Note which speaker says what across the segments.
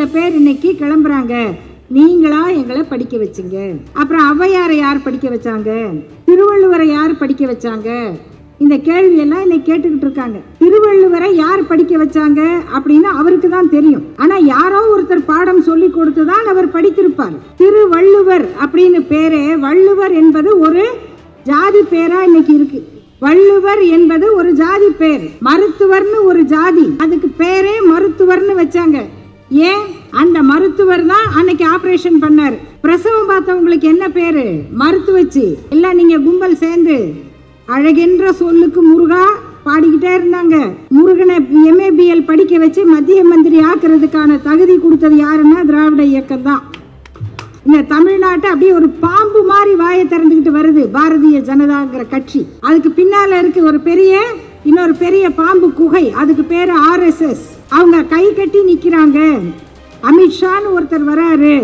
Speaker 1: சில பேர் இன்னைக்கு கிளம்புறாங்க, நீங்களா எங்களை படிக்க வச்சுங்க. அப்புறம் ஔவையாரை யார் படிக்க வச்சாங்க, திருவள்ளுவரை யார் படிக்க வச்சாங்க, இந்த கேள்வி எல்லாம் இன்னைக்கு கேட்டுக்கிட்டு இருக்காங்க. திருவள்ளுவரை யார் படிக்க வச்சாங்க அப்படின்னு அவருக்கு தான் தெரியும். ஆனா யாரோ ஒருத்தர் பாடம் சொல்லி கொடுத்துதான் அவர் படித்திருப்பார். திருவள்ளுவர் அப்படின்னு பேரே, வள்ளுவர் என்பது ஒரு ஜாதி பேரா இன்னைக்கு இருக்கு. வள்ளுவர் என்பது ஒரு ஜாதி பேர். மருத்துவர்னு ஒரு ஜாதி, அதுக்கு பேரே மருத்துவர்னு வச்சாங்க. ஏன்? அந்த மருத்துவர் தான் அன்னைக்கு ஆபரேஷன் பண்ணார். பிரசவம் பார்த்தவங்களுக்கு என்ன பேரு? மருத்துவச்சி. எல்லாம் நீங்க கும்பல் சேர்ந்து அழகென்ற சொல்லுக்கு முருகா பாடிக்கிட்டே இருந்தாங்க. முருகனை MABL படிக்க வச்சு மத்திய மந்திரி ஆக்குறதுக்கான தகுதி கொடுத்தது யாருன்னா திராவிட இயக்கம் தான். இந்த தமிழ்நாட்டை அப்படியே ஒரு பாம்பு மாதிரி வாயை திறந்துக்கிட்டு வருது பாரதிய ஜனதாங்கிற கட்சி. அதுக்கு பின்னால இருக்கு ஒரு இன்னொரு பெரிய பாம்பு குகை, அதுக்கு பேரு RSS. அவங்க கை கட்டி நிக்கிறாங்க. அமித்ஷான்னு ஒருத்தர் வராரு.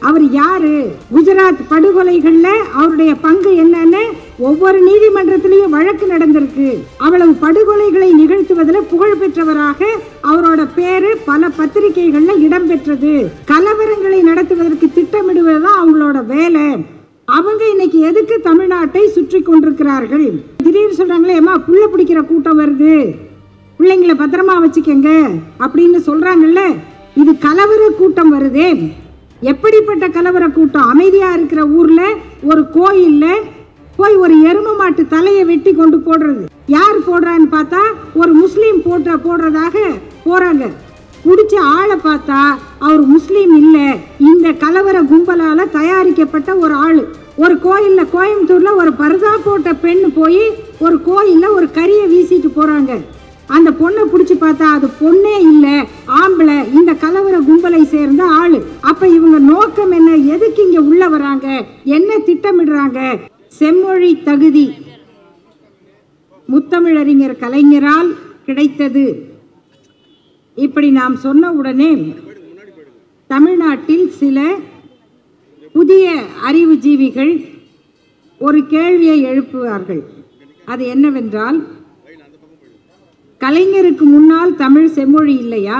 Speaker 1: அவர் யாரு? குஜராத் படுகொலைகள்ல அவருடைய பங்கு என்னன்னு ஒவ்வொரு நீதிமன்றத்திலையும் வழக்கு நடந்திருக்கு. அவ்வளவு படுகொலைகளை நிகழ்த்துவதில் புகழ் பெற்றவராக அவரோட பேரு பல பத்திரிகைகள்ல இடம்பெற்றது. கலவரங்களை நடத்துவதற்கு திட்டமிடுவதுதான் அவங்களோட வேலை. அவங்க இன்னைக்கு எதுக்கு தமிழ்நாட்டை சுற்றி கொண்டிருக்கிறார்கள்? திடீர்னு சொல்றாங்களே, அம்மா புள்ள பிடிக்கிற கூட்டம் வருது, பிள்ளைங்களை பத்திரமா வச்சுக்கங்க அப்படின்னு சொல்றாங்கல்ல. இது கலவர கூட்டம் வருதே. எப்படிப்பட்ட கலவர கூட்டம்? அமைதியா இருக்கிற ஊர்ல ஒரு கோயில்ல போய் ஒரு எரும மாட்டு தலையை வெட்டி கொண்டு போடுறது. யார் போடுறான்னு பார்த்தா ஒரு முஸ்லீம் போடுறதாக போறாங்க. குடிச்ச ஆளை பார்த்தா அவர் முஸ்லீம் இல்ல, இந்த கலவர கும்பலால தயாரிக்கப்பட்ட ஒரு ஆளு. ஒரு கோயில்ல, கோயம்புத்தூர்ல ஒரு பர்தா போட்ட பெண் போய் ஒரு கோயில்ல ஒரு கரியை வீசிட்டு போறாங்க. அந்த பொண்ணை பிடிச்சி பார்த்தா அது பொண்ணே இல்ல, ஆம்பளை, இந்த கலவர கும்பலை சேர்ந்த ஆளு. அப்ப இவங்க நோக்கம் என்ன? எதுக்கு இங்க உள்ள வராங்க? என்ன திட்டமிடுறாங்க? செம்மொழி தகுதி முத்தமிழறிஞர் கலைஞரால் கிடைத்தது. இப்படி நாம் சொன்ன உடனே தமிழ்நாட்டில் சில புதிய அறிவுஜீவிகள் ஒரு கேள்வியை எழுப்புவார்கள். அது என்னவென்றால், கலைஞருக்கு முன்னால் தமிழ் செம்மொழி இல்லையா?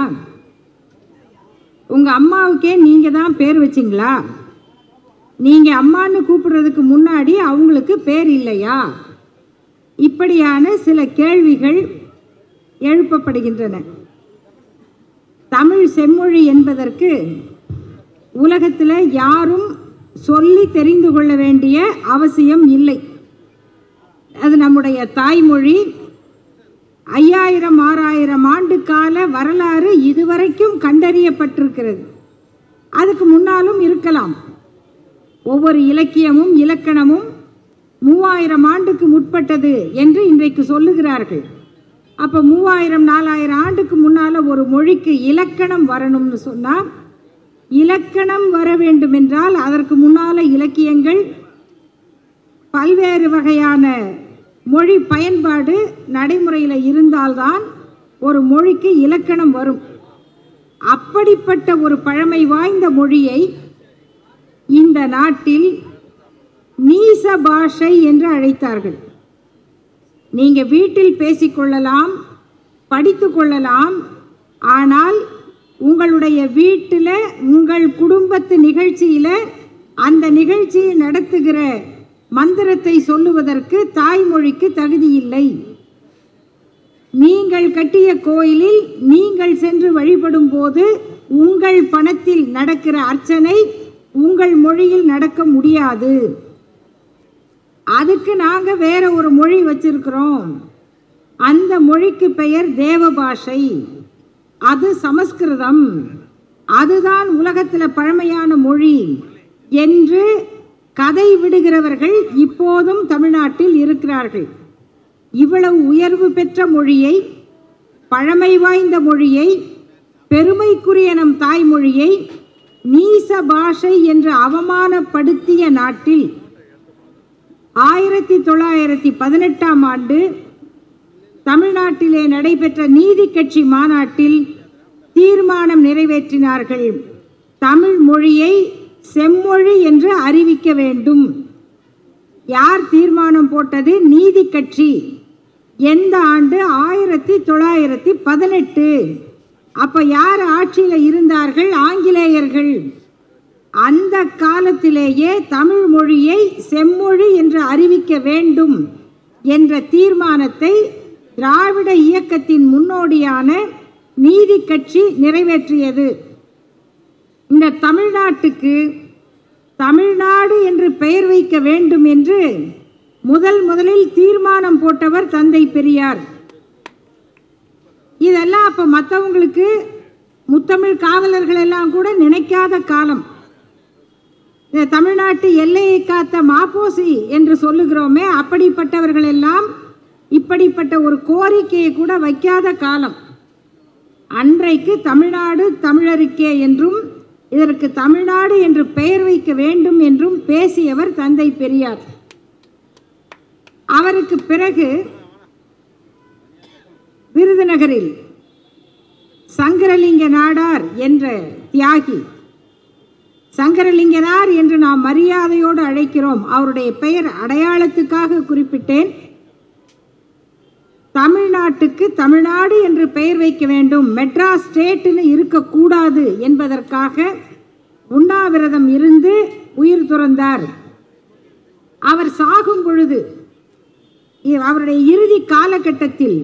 Speaker 1: உங்க அம்மாவுக்கே நீங்க தான் பேர் வச்சிங்களா? நீங்க அம்மான்னு கூப்பிடுறதுக்கு முன்னாடி அவங்களுக்கு பேர் இல்லையா? இப்படியான சில கேள்விகள் எழுப்பப்படுகின்றன. தமிழ் செம்மொழி என்பதற்கு உலகத்தில் யாரும் சொல்லி தெரிந்து கொள்ள வேண்டிய அவசியம் இல்லை. அது நம்முடைய தாய்மொழி. 5000 6000 ஆண்டு கால வரலாறு இதுவரைக்கும் கண்டறியப்பட்டிருக்கிறது. அதுக்கு முன்னாலும் இருக்கலாம். ஒவ்வொரு இலக்கியமும் இலக்கணமும் 3000 ஆண்டுக்கு முற்பட்டது என்று இன்றைக்கு சொல்லுகிறார்கள். அப்போ 3000 4000 ஆண்டுக்கு முன்னால் ஒரு மொழிக்கு இலக்கணம் வரணும்னு சொன்னால், இலக்கணம் வர வேண்டும் என்றால் அதற்கு முன்னால் இலக்கியங்கள், பல்வேறு வகையான மொழி பயன்பாடு நடைமுறையில் இருந்தால்தான் ஒரு மொழிக்கு இலக்கணம் வரும். அப்படிப்பட்ட ஒரு பழமை வாய்ந்த மொழியை இந்த நாட்டில் நீச பாஷை என்று அழைத்தார்கள். நீங்க வீட்டில் பேசிக்கொள்ளலாம், படித்து கொள்ளலாம். ஆனால் உங்களுடைய வீட்டில் உங்கள் குடும்பத்து நிகழ்ச்சியில் அந்த நிகழ்ச்சியை நடத்துகிற மந்திரத்தை சொல்லுவதற்கு தாய்மொழிக்கு தகுதி இல்லை. நீங்கள் கட்டிய கோயிலில் நீங்கள் சென்று வழிபடும் போது உங்கள் பணத்தில் நடக்கிற அர்ச்சனை உங்கள் மொழியில் நடக்க முடியாது. அதுக்கு நாங்கள் வேற ஒரு மொழி வச்சிருக்கிறோம். அந்த மொழிக்கு பெயர் தேவபாஷை. அது சமஸ்கிருதம். அதுதான் உலகத்தில் பழமையான மொழி என்று கதை விடுகிறவர்கள் இப்போதும் தமிழ்நாட்டில் இருக்கிறார்கள். இவ்வளவு உயர்வு பெற்ற மொழியை, பழமை வாய்ந்த மொழியை, பெருமைக்குரிய நம் தாய்மொழியை நீச பாஷை என்று அவமானப்படுத்திய நாட்டில் 1918ஆம் ஆண்டு தமிழ்நாட்டிலே நடைபெற்ற நீதி கட்சி மாநாட்டில் தீர்மானம் நிறைவேற்றினார்கள். தமிழ் மொழியை செம்மொழி என்று அறிவிக்க வேண்டும். யார் தீர்மானம் போட்டது? நீதி கட்சி. எந்த ஆண்டு? 1918. அப்ப யார் ஆட்சியில் இருந்தார்கள்? ஆங்கிலேய அந்த காலத்திலேயே தமிழ் மொழியை செம்மொழி என்று அறிவிக்க வேண்டும் என்ற தீர்மானத்தை திராவிட இயக்கத்தின் முன்னோடியான நீதி கட்சி நிறைவேற்றியது. இந்த தமிழ்நாட்டுக்கு தமிழ்நாடு என்று பெயர் வைக்க வேண்டும் என்று முதலில் தீர்மானம் போட்டவர் தந்தை பெரியார். இதெல்லாம் அப்போ மற்றவங்களுக்கு முத்தமிழ் காவலர்கள் எல்லாம் கூட நினைக்காத காலம். இந்த தமிழ்நாட்டு எல்லையை காத்த மாப்போசி என்று சொல்லுகிறோமே, அப்படிப்பட்டவர்கள் எல்லாம் இப்படிப்பட்ட ஒரு கோரிக்கையை கூட வைக்காத காலம். அன்றைக்கு தமிழ்நாடு தமிழருக்கே என்றும் இதற்கு தமிழ்நாடு என்று பெயர் வைக்க வேண்டும் என்றும் பேசியவர் தந்தை பெரியார். அவருக்கு பிறகு விருதுநகரில் சங்கரலிங்க நாடார் என்ற தியாகி, சங்கரலிங்கனார் என்று நாம் மரியாதையோடு அழைக்கிறோம், அவருடைய பெயர் அடையாளத்துக்காக குறிப்பிட்டேன். தமிழ்நாட்டுக்கு தமிழ்நாடு என்று பெயர் வைக்க வேண்டும், மெட்ராஸ் ஸ்டேட்னு இருக்கக்கூடாது என்பதற்காக உண்ணாவிரதம் இருந்து உயிர் துறந்தார். அவர் சாகும் பொழுது அவருடைய இறுதி காலகட்டத்தில்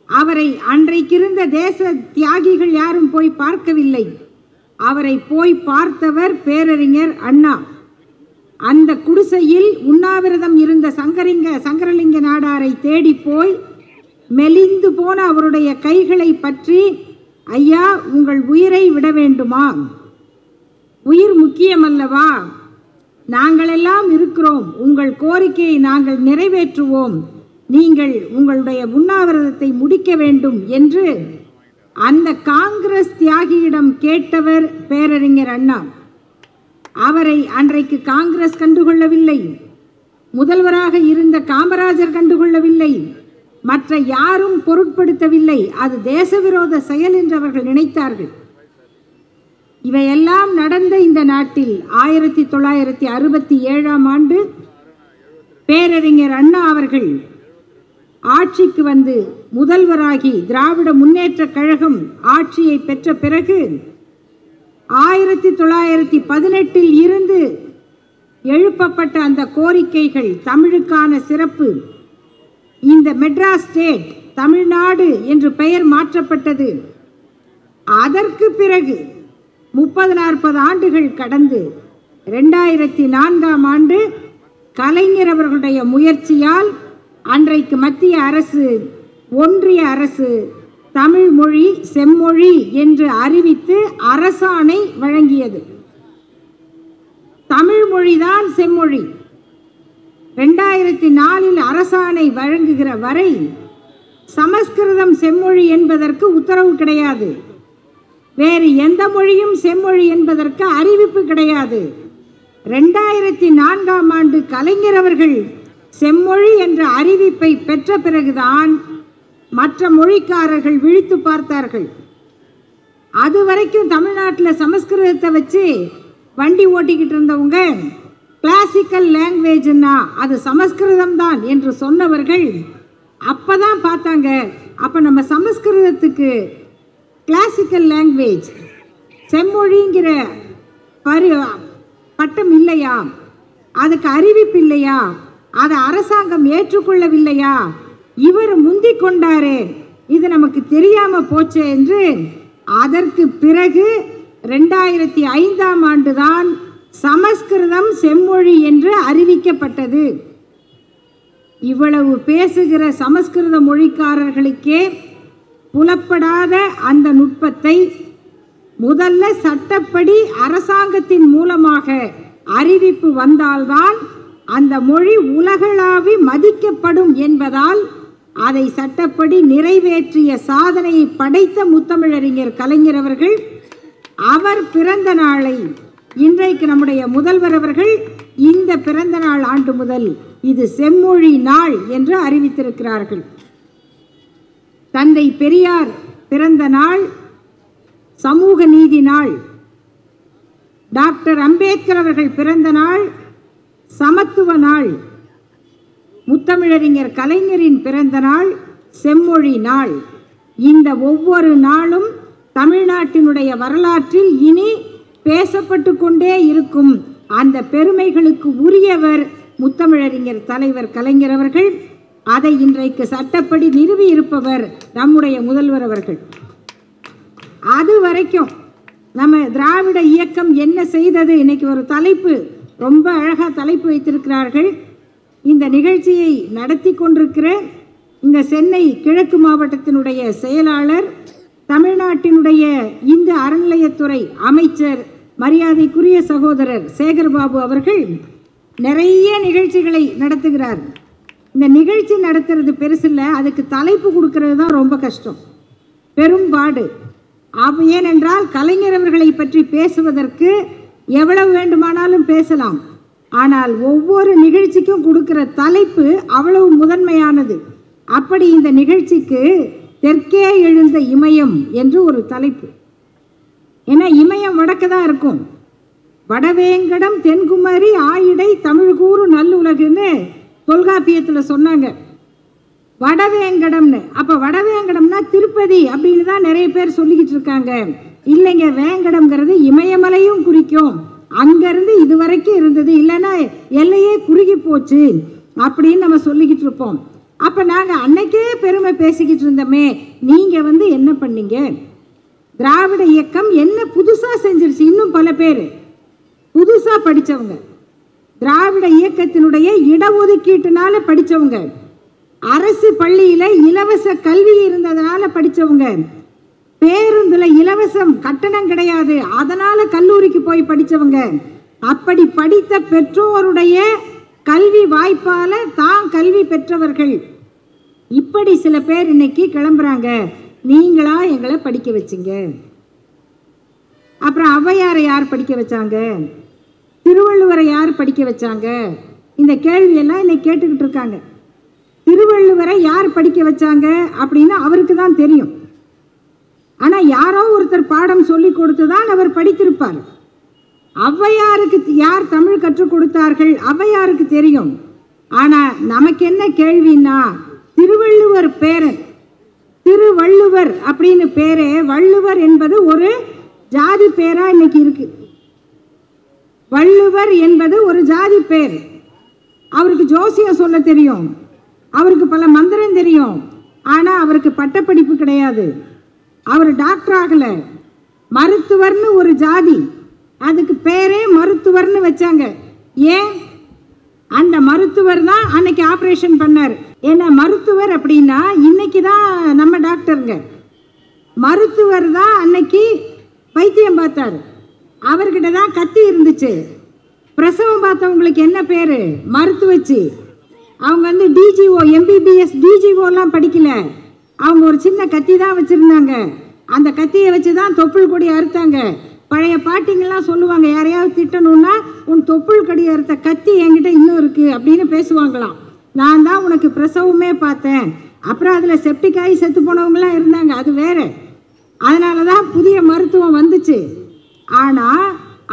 Speaker 1: அவரை அன்றைக்கிருந்த தேச தியாகிகள் யாரும் போய் பார்க்கவில்லை. அவரை போய் பார்த்தவர் பேரறிஞர் அண்ணா. அந்த குடிசையில் உண்ணாவிரதம் இருந்த சங்கரலிங்க நாடாரை தேடி போய் மெலிந்து போன அவருடைய கைகளை பற்றி, ஐயா உங்கள் உயிரை விட வேண்டுமா? உயிர் முக்கியமல்லவா? நாங்களெல்லாம் இருக்கிறோம், உங்கள் கோரிக்கையை நாங்கள் நிறைவேற்றுவோம், நீங்கள் உங்களுடைய உண்ணாவிரதத்தை முடிக்க வேண்டும் என்று அந்த காங்கிரஸ் தியாகியிடம் கேட்டவர் பேரறிஞர் அண்ணா. அவரை அன்றைக்கு காங்கிரஸ் கண்டுகொள்ளவில்லை, முதல்வராக இருந்த காமராஜர் கண்டுகொள்ளவில்லை, மற்ற யாரும் பொருட்படுத்தவில்லை. அது தேசவிரோத செயல் என்று அவர்கள் நினைத்தார்கள். இவையெல்லாம் நடந்த இந்த நாட்டில் 1967ஆம் ஆண்டு பேரறிஞர் அண்ணா அவர்கள் ஆட்சிக்கு வந்து முதல்வராகி திராவிட முன்னேற்ற கழகம் ஆட்சியை பெற்ற பிறகு 1918 இருந்து எழுப்பப்பட்ட அந்த கோரிக்கைகள், தமிழுக்கான சிறப்பு, இந்த மெட்ராஸ் ஸ்டேட் தமிழ்நாடு என்று பெயர் மாற்றப்பட்டது. அதற்கு பிறகு 30-40 ஆண்டுகள் கடந்து 2004ஆம் ஆண்டு கலைஞர் அவர்களுடைய முயற்சியால் அன்றைக்கு மத்திய அரசு, ஒன்றிய அரசு தமிழ் மொழி செம்மொழி என்று அறிவித்து அரசாணை வழங்கியது. தமிழ் மொழிதான் செம்மொழி. 2004இல் அரசாணை வழங்குகிற வரை சமஸ்கிருதம் செம்மொழி என்பதற்கு உத்தரவு கிடையாது. வேறு எந்த மொழியும் செம்மொழி என்பதற்கு அறிவிப்பு கிடையாது. 2004ஆம் ஆண்டு கலைஞர் அவர்கள் செம்மொழி என்ற அறிவிப்பை பெற்ற பிறகுதான் மற்ற மொழிக்காரர்கள் விழித்து பார்த்தார்கள். அதுவரைக்கும் தமிழ்நாட்டில் சமஸ்கிருதத்தை வச்சு வண்டி ஓட்டிக்கிட்டு இருந்தவங்க கிளாசிக்கல் லாங்குவேஜ்னா அது சமஸ்கிருதம் தான் என்று சொன்னவர்கள் அப்பதான் பார்த்தாங்க, அப்போ நம்ம சமஸ்கிருதத்துக்கு கிளாசிக்கல் லாங்குவேஜ் செம்மொழிங்கிற பட்டம் இல்லையா, அதுக்கு அறிவிப்பு இல்லையா, அதை அரசாங்கம் ஏற்றுக்கொள்ளவில்லையா, இவர் முந்திக் கொண்டாரே, இது நமக்கு தெரியாம போச்சே என்று அதற்கு பிறகு 2005ஆம் ஆண்டுதான் சமஸ்கிருதம் செம்மொழி என்று அறிவிக்கப்பட்டது. இவ்வளவு பேசுகிற சமஸ்கிருத மொழிக்காரர்களுக்கே புலப்படாத அந்த நுட்பத்தை முதல்ல சட்டப்படி அரசாங்கத்தின் மூலமாக அறிவிப்பு வந்தால்தான் அந்த மொழி உலகளாவி மதிக்கப்படும் என்பதால் அதை சட்டப்படி நிறைவேற்றிய சாதனையை படைத்த முத்தமிழறிஞர் கலைஞர் அவர்கள் அவர் பிறந்த நாளை இன்றைக்கு நம்முடைய முதல்வர் அவர்கள் இந்த பிறந்த நாள் ஆண்டு முதல் இது செம்மொழி நாள் என்று அறிவித்திருக்கிறார்கள். தந்தை பெரியார் பிறந்த நாள் சமூக நீதி நாள், டாக்டர் அம்பேத்கர் அவர்கள் பிறந்த நாள் சமத்துவ நாள், முத்தமிழறிஞர் கலைஞரின் பிறந்த நாள் செம்மொழி நாள். இந்த ஒவ்வொரு நாளும் தமிழ்நாட்டினுடைய வரலாற்றில் இனி பேசப்பட்டு கொண்டே இருக்கும். அந்த பெருமைகளுக்கு உரியவர் முத்தமிழறிஞர் தலைவர் கலைஞர் அவர்கள். அதை இன்றைக்கு சட்டப்படி நிறுவி இருப்பவர் நம்முடைய முதல்வர் அவர்கள். அது வரைக்கும் நம்ம திராவிட இயக்கம் என்ன செய்தது, இன்னைக்கு ஒரு தலைப்பு, ரொம்ப அழகாக தலைப்பு வைத்திருக்கிறார்கள். இந்த நிகழ்ச்சியை நடத்தி கொண்டிருக்கிற இந்த சென்னை கிழக்கு மாவட்டத்தினுடைய செயலாளர், தமிழ்நாட்டினுடைய இந்து அறநிலையத்துறை அமைச்சர், மரியாதைக்குரிய சகோதரர் சேகர்பாபு அவர்கள் நிறைய நிகழ்ச்சிகளை நடத்துகிறார். இந்த நிகழ்ச்சி நடத்துறது பெருசில்லை, அதுக்கு தலைப்பு கொடுக்கறது தான் ரொம்ப கஷ்டம், பெரும்பாடு. ஏனென்றால் கலைஞர் அவர்களை பற்றி பேசுவதற்கு எவ்வளவு வேண்டுமானாலும் பேசலாம். ஆனால் ஒவ்வொரு நிகழ்ச்சிக்கும் கொடுக்கிற தலைப்பு அவ்வளவு முதன்மையானது. அப்படி இந்த நிகழ்ச்சிக்கு தெற்கே எழுந்த இமயம் என்று ஒரு தலைப்பு. ஏன்னா இமயம் வடக்கு தான் இருக்கும். வடவேங்கடம் தென்குமரி ஆயிடை தமிழ்கூறு நல்லுலகுன்னு தொல்காப்பியத்தில் சொன்னாங்க. வடவேங்கடம்னு, அப்போ வடவேங்கடம்னா திருப்பதி அப்படின்னு தான் நிறைய பேர் சொல்லிக்கிட்டு இருக்காங்க. இல்லைங்க, வேங்கடம்ங்கிறது இமயமலையும் குறிக்கும். அங்கேருந்து இது வரைக்கும் இருந்தது, இல்லைன்னா எல்லையே குறுகி போச்சு அப்படின்னு நம்ம சொல்லிக்கிட்டு இருப்போம். அப்போ நாங்கள் அன்னைக்கே பெருமை பேசிக்கிட்டு இருந்தோமே, நீங்கள் என்ன பண்ணீங்க? திராவிட இயக்கம் என்ன புதுசாக செஞ்சிருச்சு? இன்னும் பல பேர் புதுசாக படித்தவங்க, திராவிட இயக்கத்தினுடைய இடஒதுக்கீட்டுனால படித்தவங்க, அரசு பள்ளியில் இலவச கல்வி இருந்ததுனால படித்தவங்க, பேருந்தில் இலவசம் கட்டணம் கிடையாது அதனால் கல்லூரிக்கு போய் படித்தவங்க, அப்படி படித்த பெற்றோருடைய கல்வி வாய்ப்பால் தான் கல்வி பெற்றவர்கள், இப்படி சில பேர் இன்னைக்கு கிளம்புறாங்க. நீங்களா எங்களை படிக்க வச்சிங்க. அப்புறம் ஔவையாரை யார் படிக்க வச்சாங்க? திருவள்ளுவரை யார் படிக்க வச்சாங்க? இந்த கேள்வியெல்லாம் இன்னைக்கு கேட்டுக்கிட்டு இருக்காங்க. திருவள்ளுவரை யார் படிக்க வச்சாங்க அப்படின்னு அவருக்கு தான் தெரியும். ஆனால் யாரோ ஒருத்தர் பாடம் சொல்லி கொடுத்து தான் அவர் படித்திருப்பார். ஔவையாருக்கு யார் தமிழ் கற்றுக் கொடுத்தார்கள்? ஔவையாருக்கு தெரியும். ஆனால் நமக்கு என்ன கேள்வின்னா, திருவள்ளுவர் பேரன், திருவள்ளுவர் அப்படின்னு பேரே, வள்ளுவர் என்பது ஒரு ஜாதி பேரா இன்னைக்கு இருக்கு. வள்ளுவர் என்பது ஒரு ஜாதி பேர். அவருக்கு ஜோசியம் சொல்ல தெரியும், அவருக்கு பல மந்திரம் தெரியும், ஆனால் அவருக்கு பட்டப்படிப்பு கிடையாது, அவர் டாக்டர் ஆகலை. மருத்துவர்னு ஒரு ஜாதி, அதுக்கு பேரே மருத்துவர்னு வச்சாங்க. ஏன்? அந்த மருத்துவர் தான் அன்னைக்கு ஆப்ரேஷன் பண்ணார். ஏன்னா மருத்துவர் அப்படின்னா இன்னைக்கு தான் நம்ம டாக்டருங்க. மருத்துவர் தான் அன்னைக்கு வைத்தியம் பார்த்தார். அவர்கிட்ட தான் கத்தி இருந்துச்சு. பிரசவம் பார்த்தவங்களுக்கு என்ன பேர்? மருத்துவச்சி. அவங்க டிஜிஓ, எம்பிபிஎஸ் டிஜிஓலாம் படிக்கல. அவங்க ஒரு சின்ன கத்தி தான் வச்சுருந்தாங்க. அந்த கத்தியை வச்சு தான் தொப்புள் கொடி அறுத்தாங்க. பழைய பாட்டிங்கெல்லாம் சொல்லுவாங்க, யாரையாவது திட்டணும்னா உன் தொப்புள் கொடி அறுத்த கத்தி என்கிட்ட இன்னும் இருக்குது அப்படின்னு பேசுவாங்களாம். நான் தான் உனக்கு பிரசவமே பார்த்தேன். அப்புறம் அதில் செப்டிக் ஆகி செத்து போனவங்களாம் இருந்தாங்க, அது வேறு. அதனால தான் புதிய மருத்துவம் வந்துச்சு. ஆனால்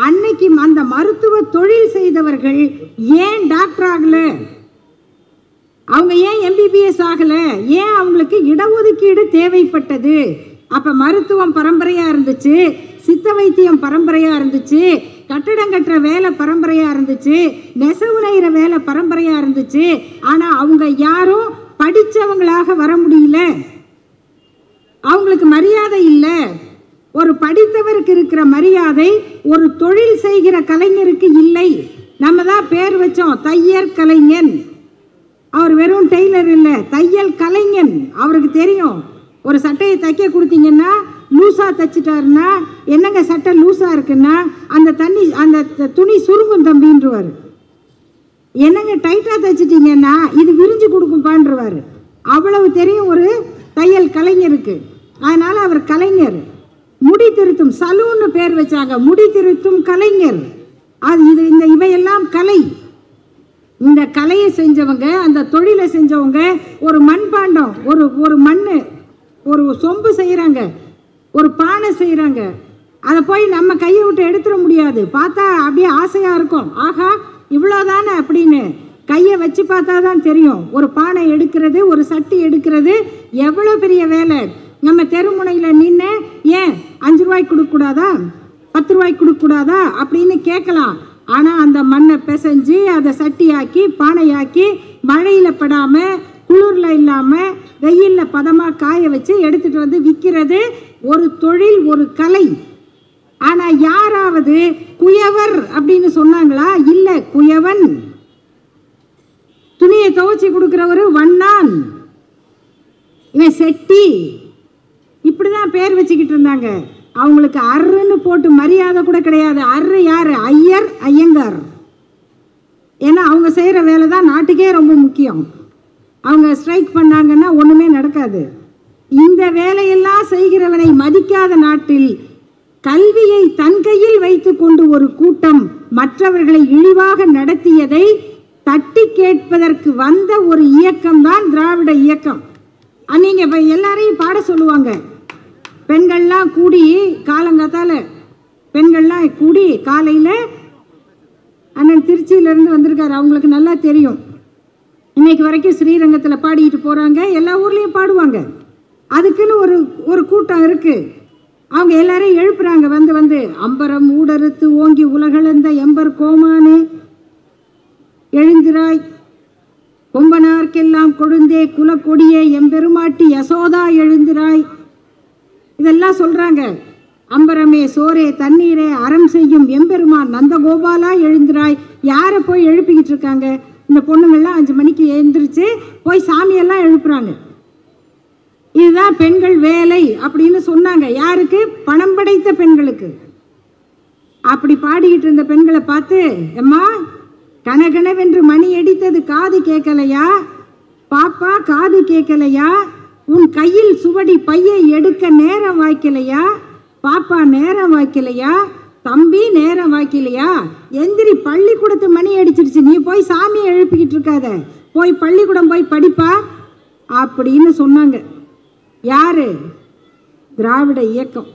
Speaker 1: அன்னைக்கு அந்த மருத்துவ தொழில் செய்தவர்கள் ஏன் டாக்டர் ஆகலை? அவங்க ஏன் எம்பிபிஎஸ் ஆகலை? ஏன் அவங்களுக்கு இடஒதுக்கீடு தேவைப்பட்டது? அப்போ மருத்துவம் பரம்பரையாக இருந்துச்சு, சித்த வைத்தியம் பரம்பரையாக இருந்துச்சு, கட்டடம் கட்டுற வேலை பரம்பரையாக இருந்துச்சு, நெசவு நெய்கிற வேலை பரம்பரையாக இருந்துச்சு. ஆனால் அவங்க யாரும் படித்தவங்களாக வர முடியல. அவங்களுக்கு மரியாதை இல்லை. ஒரு படித்தவருக்கு இருக்கிற மரியாதை ஒரு தொழில் செய்கிற கலைஞருக்கு இல்லை. நம்ம தான் பேர் வச்சோம் தையல் கலைஞன். அவர் வெறும் டெய்லர் இல்லை, தையல் கலைஞன். அவருக்கு தெரியும், ஒரு சட்டையை தைக்க கொடுத்தீங்கன்னா லூஸாக தைச்சிட்டாருன்னா, என்னங்க சட்டை லூஸாக இருக்குன்னா அந்த துணி சுருங்கும் தம்பின்றவார். என்னங்க டைட்டாக தைச்சிட்டிங்கன்னா இது விரிஞ்சு கொடுக்கும்பான்றவார். அவ்வளவு தெரியும் ஒரு தையல் கலைஞருக்கு. அதனால் அவர் கலைஞர். முடி திருத்தும் சலூன்னு பேர் வச்சாங்க, முடி திருத்தும் கலைஞர். அது இவையெல்லாம் கலை. இந்த கலையை செஞ்சவங்க, அந்த தொழிலை செஞ்சவங்க, ஒரு மண்பாண்டம், ஒரு மண், ஒரு சொம்பு செய்கிறாங்க, ஒரு பானை செய்கிறாங்க. அதை போய் நம்ம கையை விட்டு எடுத்துட முடியாது. பார்த்தா அப்படியே ஆசையாக இருக்கும், ஆஹா இவ்வளோதானே அப்படின்னு. கையை வச்சு பார்த்தா தான் தெரியும். ஒரு பானை எடுக்கிறது, ஒரு சட்டி எடுக்கிறது எவ்வளோ பெரிய வேலை. நம்ம தெருமுனையில் நின்று ஏன் 5 ரூபாய்க்கு கொடுக்கக்கூடாதா, 10 ரூபாய்க்கு கொடுக்கக்கூடாதா அப்படின்னு கேட்கலாம். ஆனால் அந்த மண்ணை பிசைஞ்சு அதை சட்டியாக்கி பானையாக்கி மழையில் படாமல் குளிரில் இல்லாமல் வெயிலில் பதமாக காய வச்சு எடுத்துகிட்டு வந்து விற்கிறது ஒரு தொழில், ஒரு கலை. ஆனால் யாராவது குயவர் அப்படின்னு சொன்னாங்களா? இல்லை, குயவன். துணியை துவைச்சி கொடுக்குறவர் வண்ணான், இவன் செட்டி, இப்படி தான் பேர் வச்சுக்கிட்டு இருந்தாங்க. அவங்களுக்கு அருன்னு போட்டு மரியாதை கூட கிடையாது. அரு யார்? ஐயர், ஐயங்கார். ஏன்னா அவங்க செய்கிற வேலை தான் நாட்டுக்கே ரொம்ப முக்கியம். அவங்க ஸ்ட்ரைக் பண்ணாங்கன்னா ஒன்றுமே நடக்காது. இந்த வேலையெல்லாம் செய்கிறவனை மதிக்காத நாட்டில் கல்வியை தன் கையில் வைத்து கொண்டு ஒரு கூட்டம் மற்றவர்களை இழிவாக நடத்தியதை தட்டி கேட்பதற்கு வந்த ஒரு இயக்கம்தான் திராவிட இயக்கம். நீங்கள் இப்போ எல்லாரையும் பாட சொல்லுவாங்க. பெண்கள்லாம் கூடி காலங்காத்தால பெண்கள்லாம் கூடி காலையில் அண்ணன் திருச்சியிலேருந்து வந்திருக்காரு, அவங்களுக்கு நல்லா தெரியும். இன்னைக்கு வரைக்கும் ஸ்ரீரங்கத்தில் பாடிக்கிட்டு போகிறாங்க, எல்லா ஊர்லேயும் பாடுவாங்க. அதுக்குன்னு ஒரு கூட்டம் இருக்குது. அவங்க எல்லாரையும் எழுப்புறாங்க. வந்து அம்பரம் ஊடறுத்து ஓங்கி உலகளந்த எம்பர் கோமானே எழுந்திராய், கொம்பனார்க்கெல்லாம் கொழுந்தே குலக்கொடியே எம்பெருமாட்டி யசோதா எழுந்திராய், இதெல்லாம் சொல்கிறாங்க. அம்பரமே சோரே தண்ணீரே அறம் செய்யும் எம்பெருமான் நந்தகோபாலா எழுந்திராய். யாரை போய் எழுப்பிக்கிட்டு இருக்காங்க? இந்த பொண்ணுங்கள்லாம் 5 மணிக்கு எழுந்திரிச்சு போய் சாமியெல்லாம் எழுப்புறாங்க. இதுதான் பெண்கள் வேலை அப்படின்னு சொன்னாங்க. யாருக்கு? பணம் படைத்த பெண்களுக்கு. அப்படி பாடிக்கிட்டு இருந்த பெண்களை பார்த்து, அம்மா கனகனவென்று மணி அடித்தது காது கேட்கலையா? பாப்பா காது கேட்கலையா? உன் கையில் சுவடி பையை எடுக்க நேரம் வாய்க்கலையா? பாப்பா நேரம் வாய்க்கலையா? தம்பி நேரம் வாய்க்கலையா? எந்திரி, பள்ளிக்கூடத்து மணி அடிச்சிருச்சு, நீ போய் சாமியை எழுப்பிக்கிட்டு இருக்காத, போய் பள்ளிக்கூடம் போய் படிப்பா அப்படின்னு சொன்னாங்க. யாரு? திராவிட இயக்கம்.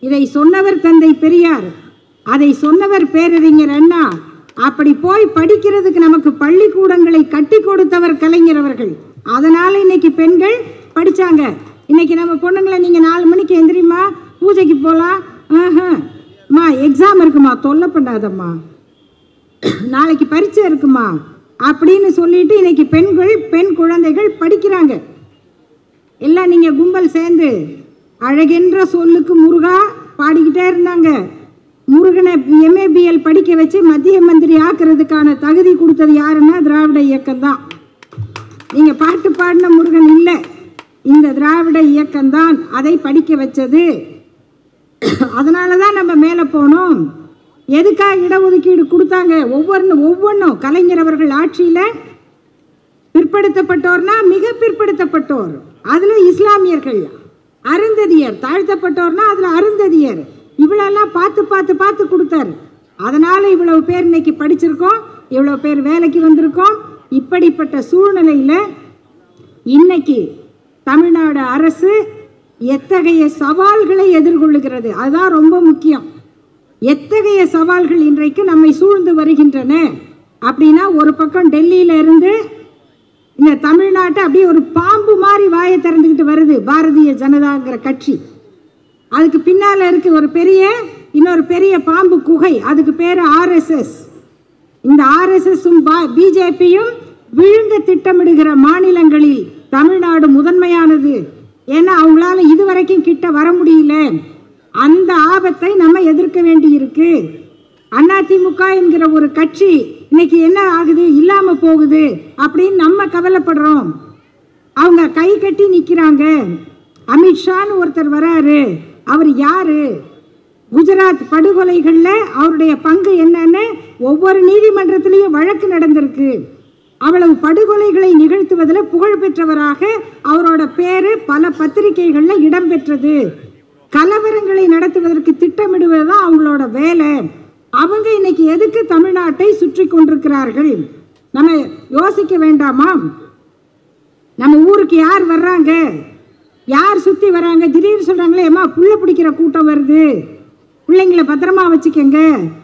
Speaker 1: இதை சொன்னவர் தந்தை பெரியார், அதை சொன்னவர் பேரறிஞர் அண்ணா. அப்படி போய் படிக்கிறதுக்கு நமக்கு பள்ளிக்கூடங்களை கட்டி கொடுத்தவர் கலைஞர் அவர்கள். அதனால இன்னைக்கு பெண்கள் படிச்சாங்க. இன்னைக்கு நம்ம பொண்ணுங்களை நீங்க 4 மணிக்கு எந்திரிமா, பூஜைக்கு போகலாம், அம்மா எக்ஸாம் இருக்குமா, தொல்லை பண்ணாதம்மா, நாளைக்கு பரீட்சை இருக்குமா அப்படின்னு சொல்லிட்டு இன்னைக்கு பெண் குழந்தைகள் படிக்கிறாங்க. எல்லாம் நீங்கள் கும்பல் சேர்ந்து அழகென்ற சொல்லுக்கு முருகா பாடிக்கிட்டே இருந்தாங்க. முருகனை MABL படிக்க வச்சு மத்திய மந்திரி ஆக்குறதுக்கான தகுதி கொடுத்தது யாருன்னா திராவிட இயக்கம் தான். நீங்கள் பாட்டு பாடின முருகன் இல்லை, இந்த திராவிட இயக்கம்தான் அதை படிக்க வச்சது. அதனால தான் நம்ம மேலே போனோம். எதுக்காக இடஒதுக்கீடு கொடுத்தாங்க? ஒவ்வொன்றும் கலைஞர் அவர்கள் ஆட்சியில் பிற்படுத்தப்பட்டோர்னா மிக பிற்படுத்தப்பட்டோர், அதில் இஸ்லாமியர்கள், அருந்ததியர், தாழ்த்தப்பட்டோர்னா அதில் அருந்ததியர், இவ்வளோலாம் பார்த்து கொடுத்தாரு. அதனால் இவ்வளவு பேர் இன்னைக்கு படிச்சிருக்கோம், இவ்வளோ பேர் வேலைக்கு வந்திருக்கோம். இப்படிப்பட்ட சூழ்நிலையில் இன்னைக்கு தமிழ்நாடு அரசு எத்தகைய சவால்களை எதிர்கொள்ளுகிறது, அதுதான் ரொம்ப முக்கியம். எத்தகைய சவால்கள் இன்றைக்கு நம்மை சூழ்ந்து வருகின்றன அப்படின்னா, ஒரு பக்கம் டெல்லியில இருந்து இந்த தமிழ்நாட்டை அப்படியே ஒரு பாம்பு மாதிரி வாயை திறந்துக்கிட்டு வருது பாரதிய ஜனதாங்கிற கட்சி. அதுக்கு பின்னால் இருக்கு இன்னொரு பெரிய பாம்பு குகை, அதுக்கு பேர் RSS. இந்த RSSும் BJPயும் விழுங்க திட்டமிடுகிற மாநிலங்களில் தமிழ்நாடு முதன்மையானது. ஏன்னா அவங்களால இதுவரைக்கும் கிட்ட வர முடியல. அந்த ஆபத்தை நம்ம எதிர்க்க வேண்டி இருக்கு. அதிமுக என்கிற ஒரு கட்சி இன்னைக்கு என்ன ஆகுது, இல்லாம போகுது அப்படின்னு நம்ம கவலைப்படுறோம். அவங்க கை கட்டி நிற்கிறாங்க. அமித்ஷான்னு ஒருத்தர் வராரு, அவர் யாரு? குஜராத் படுகொலைகளில் அவருடைய பங்கு என்னன்னு ஒவ்வொரு நீதிமன்றத்திலையும் வழக்கு நடந்திருக்கு. அவ்வளவு படுகொலைகளை நிகழ்த்துவதில் புகழ்பெற்றவராக அவரோட பேரு பல பத்திரிகைகளில் இடம்பெற்றது. கலவரங்களை நடத்துவதற்கு திட்டமிடுவதுதான் அவங்களோட வேலை. அவங்க இன்னைக்கு எதுக்கு தமிழ்நாட்டை சுற்றி கொண்டிருக்கிறார்கள்? நம்ம யோசிக்க வேண்டாமா? நம்ம ஊருக்கு யார் வர்றாங்க, யார் சுற்றி வராங்க? திடீர்னு சொல்கிறாங்களே, அம்மா புள்ள பிடிக்கிற கூட்டம் வருது, பிள்ளைங்களை பத்திரமா வச்சுக்கங்க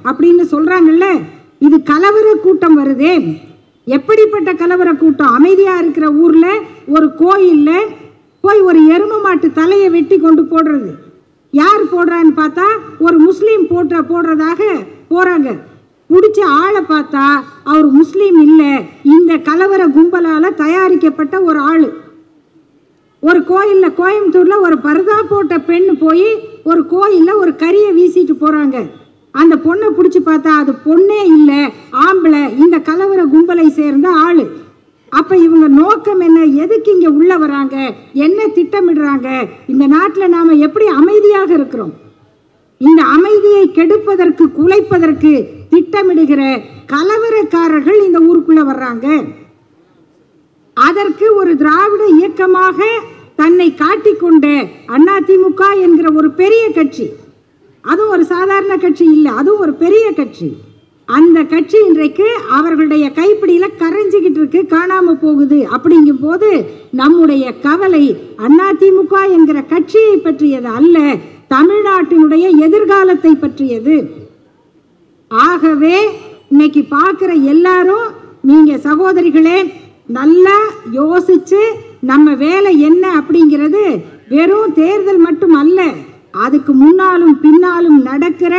Speaker 1: அப்படின்னு சொல்கிறாங்கல்ல. இது கலவர கூட்டம் வருதே. எப்படிப்பட்ட கலவர கூட்டம்? அமைதியாக இருக்கிற ஊரில் ஒரு கோயிலில் போய் ஒரு எருமை மாட்டு தலையை வெட்டி கொண்டு போடுறது, யார் போடுறான்னு பார்த்தா ஒரு முஸ்லீம் போடுறதாக போறாங்க. பிடிச்ச ஆளை பார்த்தா அவர் முஸ்லீம் இல்லை, இந்த கலவர கும்பலால் தயாரிக்கப்பட்ட ஒரு ஆள். ஒரு கோயிலில் கோயம்புத்தூரில் ஒரு பர்தா போட்ட பெண் போய் ஒரு கோயிலில் ஒரு கரியை வீசிட்டு போகிறாங்க. அந்த பொண்ணை பிடிச்சி பார்த்தா அது பொண்ணே இல்லை, ஆம்பளை, இந்த கலவர கும்பலை சேர்ந்த ஆள். அப்போ இவங்க நோக்கம் என்ன, எதுக்கு இங்கே உள்ள வராங்க, என்ன திட்டமிடுறாங்க, இந்த நாட்டில் நாம் எப்படி அமைதியாக இருக்கிறோம், இந்த அமைதியை கெடுப்பதற்கு குலைப்பதற்கு திட்டமிடுகிற கலவரக்காரர்கள் இந்த ஊருக்குள்ள வர்றாங்க. அதற்கு ஒரு திராவிட இயக்கமாக தன்னை காட்டிக்கொண்ட அதிமுக என்கிற ஒரு பெரிய கட்சி, அதுவும் ஒரு சாதாரண கட்சி இல்லை, அதுவும் ஒரு பெரிய கட்சி, அந்த கட்சி இன்றைக்கு அவர்களுடைய கைப்பிடியில் கரைஞ்சிக்கிட்டு இருக்கு, காணாமல் போகுது. அப்படிங்கும் போது நம்முடைய கவலை அதிமுக என்கிற கட்சியை பற்றியது அல்ல, தமிழ்நாட்டினுடைய எதிர்காலத்தை பற்றியது. ஆகவே இன்னைக்கு பார்க்குற எல்லாரும் நீங்க சகோதரிகளே நல்லா யோசிச்சு நம்ம வேலை என்ன அப்படிங்கிறது வெறும் தேர்தல் மட்டும் அல்ல, அதுக்கு முன்னாலும் பின்னாலும் நடக்கிற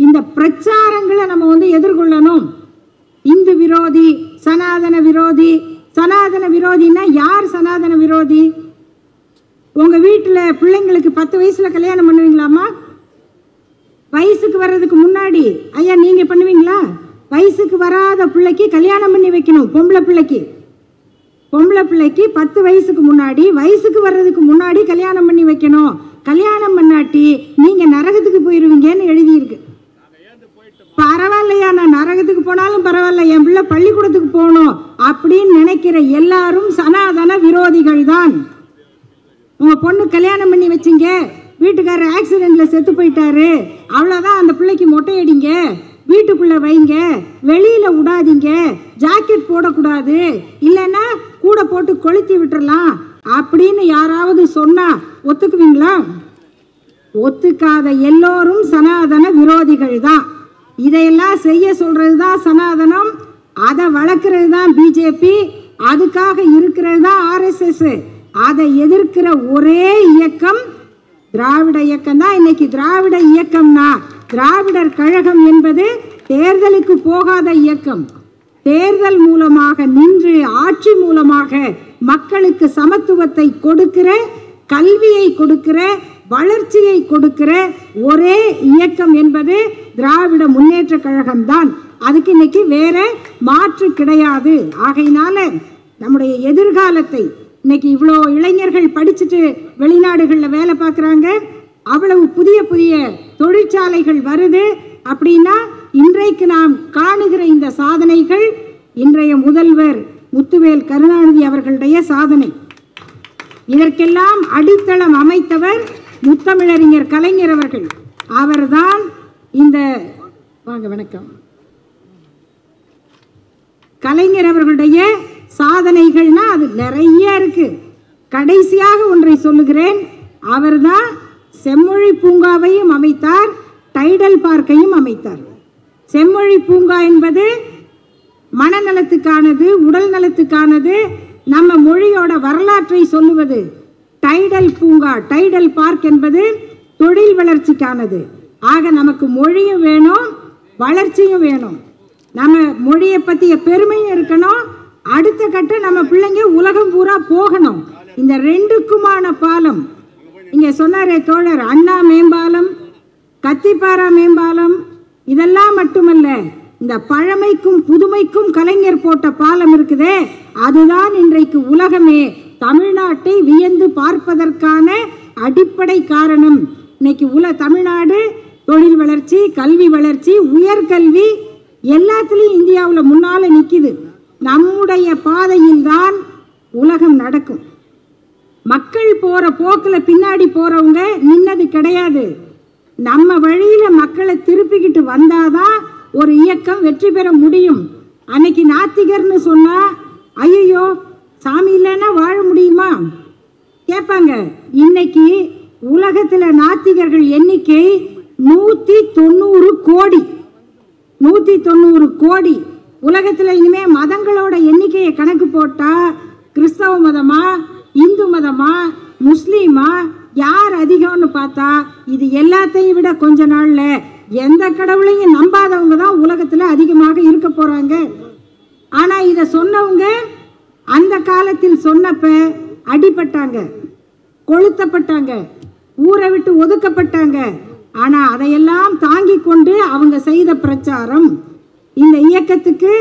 Speaker 1: இந்த பிரச்சாரங்களை நம்ம எதிர்கொள்ளணும். இந்து விரோதி, சனாதன விரோதி. சனாதன விரோதின்னா யார் சனாதன விரோதி? உங்க வீட்டில் பிள்ளைங்களுக்கு 10 வயசுல கல்யாணம் பண்ணுவீங்களாமா? வயசுக்கு வர்றதுக்கு முன்னாடி ஐயா நீங்க பண்ணுவீங்களா? வயசுக்கு வராத பிள்ளைக்கு கல்யாணம் பண்ணி வைக்கணும். பொம்பளை பிள்ளைக்கு 10 வயசுக்கு முன்னாடி, வயசுக்கு வர்றதுக்கு முன்னாடி கல்யாணம் பண்ணி வைக்கணும். கல்யாணம் பண்ணாட்டி நீங்க நரகத்துக்கு போயிருவீங்கன்னு எழுதியிருக்கு. பரவாயில்லையா, நான் நரகத்துக்கு போனாலும் பரவாயில்ல, என் பிள்ளை பள்ளிக்கூடத்துக்கு போகணும் அப்படின்னு நினைக்கிற எல்லாரும் சனாதன விரோதிகள் தான். உங்க பொண்ணு கல்யாணம் பண்ணி வச்சிங்க, வீட்டுக்காரர் ஆக்சிடென்ட்ல செத்து போயிட்டாரு, அவ்வளோதான், அந்த பிள்ளைக்கு மொட்டையடிங்க, வீட்டுக்குள்ள வைங்க, வெளியில விடாதீங்க, ஜாக்கெட் போடக்கூடாது, இல்லைன்னா கூட போட்டு கொளுத்தி விட்டுறலாம் அப்படின்னு யாராவது சொன்னா ஒத்துக்குவீங்களா? ஒத்துக்காத எல்லோரும் சனாதன விரோதிகள் தான். இதையெல்லாம் செய்ய சொல்றது தான் சனாதனம், அதை வளர்க்கறது தான் பிஜேபி, அதுக்காக இருக்கிறது தான் ஆர்எஸ்எஸ். அதை எதிர்க்கிற ஒரே இயக்கம் திராவிட இயக்கம் தான். இன்னைக்கு திராவிட இயக்கம்னா திராவிடர் கழகம் என்பது தேர்தலுக்கு போகாத இயக்கம். தேர்தல் மூலமாக நின்று ஆட்சி மூலமாக மக்களுக்கு சமத்துவத்தை கொடுக்கிற, கல்வியை கொடுக்கிற, வளர்ச்சியை கொடுக்கிற ஒரே இயக்கம் என்பது திராவிட முன்னேற்ற கழகம் தான். அதுக்கு இன்னைக்கு வேற மாற்று கிடையாது. ஆகையினால நம்முடைய எதிர்காலத்தை இன்னைக்கு இவ்வளோ இளைஞர்கள் படிச்சுட்டு வெளிநாடுகளில் வேலை பார்க்குறாங்க, அவ்வளவு புதிய புதிய தொழிற்சாலைகள் வருது அப்படின்னா இன்றைக்கு நாம் காணுகிற இந்த சாதனைகள் இன்றைய முதல்வர் முத்துவேல் கருணாநிதி அவர்களுடைய சாதனை. இதற்கெல்லாம் அடித்தளம் அமைத்தவர் முத்தமிழறிஞர் கலைஞர் அவர்கள். அவர்தான் இந்த வணக்கம் கலைஞர் அவர்களுடைய சாதனைகள்னா அது நிறைய இருக்கு. கடைசியாக ஒன்றை சொல்லுகிறேன், அவர்தான் செம்மொழி பூங்காவையும் அமைத்தார், டைடல் பார்க்கையும் அமைத்தார். செம்மொழி பூங்கா என்பது மனநலத்துக்கானது, உடல் நலத்துக்கானது, நம்ம மொழியோட வரலாற்றை சொல்லுவது. டைடல் பூங்கா, டைடல் பார்க் என்பது தொழில் வளர்ச்சிக்கானது. ஆக நமக்கு மொழியும் வேணும், வளர்ச்சியும் வேணும், நம்ம மொழியை பற்றிய பெருமையும் இருக்கணும், அடுத்த கட்டம் நம்ம பிள்ளைங்க உலகம் பூரா போகணும். இந்த ரெண்டுக்குமான பாலம் இங்கே சொன்னாரே தோழர், அண்ணா மேம்பாலம், கத்திப்பாரா மேம்பாலம், இதெல்லாம் மட்டுமல்ல, இந்த பழமைக்கும் புதுமைக்கும் கலைஞர் போட்ட பாலம் இருக்குதே, அதுதான் இன்றைக்கு உலகமே தமிழ்நாட்டை வியந்து பார்ப்பதற்கான அடிப்படை காரணம். இன்னைக்கு தமிழ்நாடு தொழில் வளர்ச்சி, கல்வி வளர்ச்சி, உயர்கல்வி எல்லாத்துலேயும் இந்தியாவில் முன்னால் நிற்கிது. நம்முடைய பாதையில் தான் உலகம் நடக்கும். மக்கள் போகிற போக்கில் பின்னாடி போகிறவங்க நின்னது கிடையாது. நம்ம வழியில் மக்களை திருப்பிக்கிட்டு வந்தாதான் ஒரு இயக்கம் வெற்றி பெற முடியும். அன்னைக்கு நாத்திகர்னு சொன்னால் ஐயோ சாமி இல்லைன்னா வாழ முடியுமா கேட்பாங்க. இன்னைக்கு உலகத்தில் நாத்திகர்கள் எண்ணிக்கை 190 கோடி. 190 கோடி. உலகத்தில் இனிமே மதங்களோட எண்ணிக்கையை கணக்கு போட்டால் கிறிஸ்தவ மதமா, இந்து மதமா, முஸ்லீமா, யார் அதிகம்னு பார்த்தா இது எல்லாத்தையும் விட கொஞ்ச நாள்ல எந்த கடவுளையும் நம்பாதவங்க தான் உலகத்துல அதிகமாக இருக்க போறாங்க. ஆனா இத சொன்னவங்க அந்த காலத்தில் சொன்னப்ப அடிபட்டாங்க, கொளுத்தப்பட்டாங்க, ஊரை விட்டு ஒதுக்கப்பட்டாங்க. ஆனா அதையெல்லாம் தாங்கி கொண்டு அவங்க செய்த பிரச்சாரம், இந்த இயக்கத்துக்கு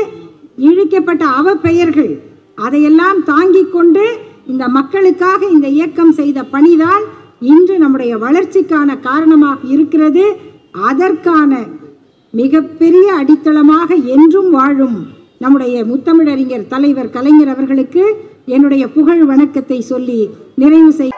Speaker 1: இழிக்கப்பட்ட அவ பெயர்கள், அதையெல்லாம் தாங்கி கொண்டு இந்த மக்களுக்காக இந்த இயக்கம் செய்த பணிதான் இன்று நம்முடைய வளர்ச்சிக்கான காரணமாக இருக்கிறது. அதற்கான மிகப்பெரிய அடித்தளமாக என்றும் வாழும் நம்முடைய முத்தமிழறிஞர் தலைவர் கலைஞர் அவர்களுக்கு என்னுடைய புகழ் வணக்கத்தை சொல்லி நிறைவு செய்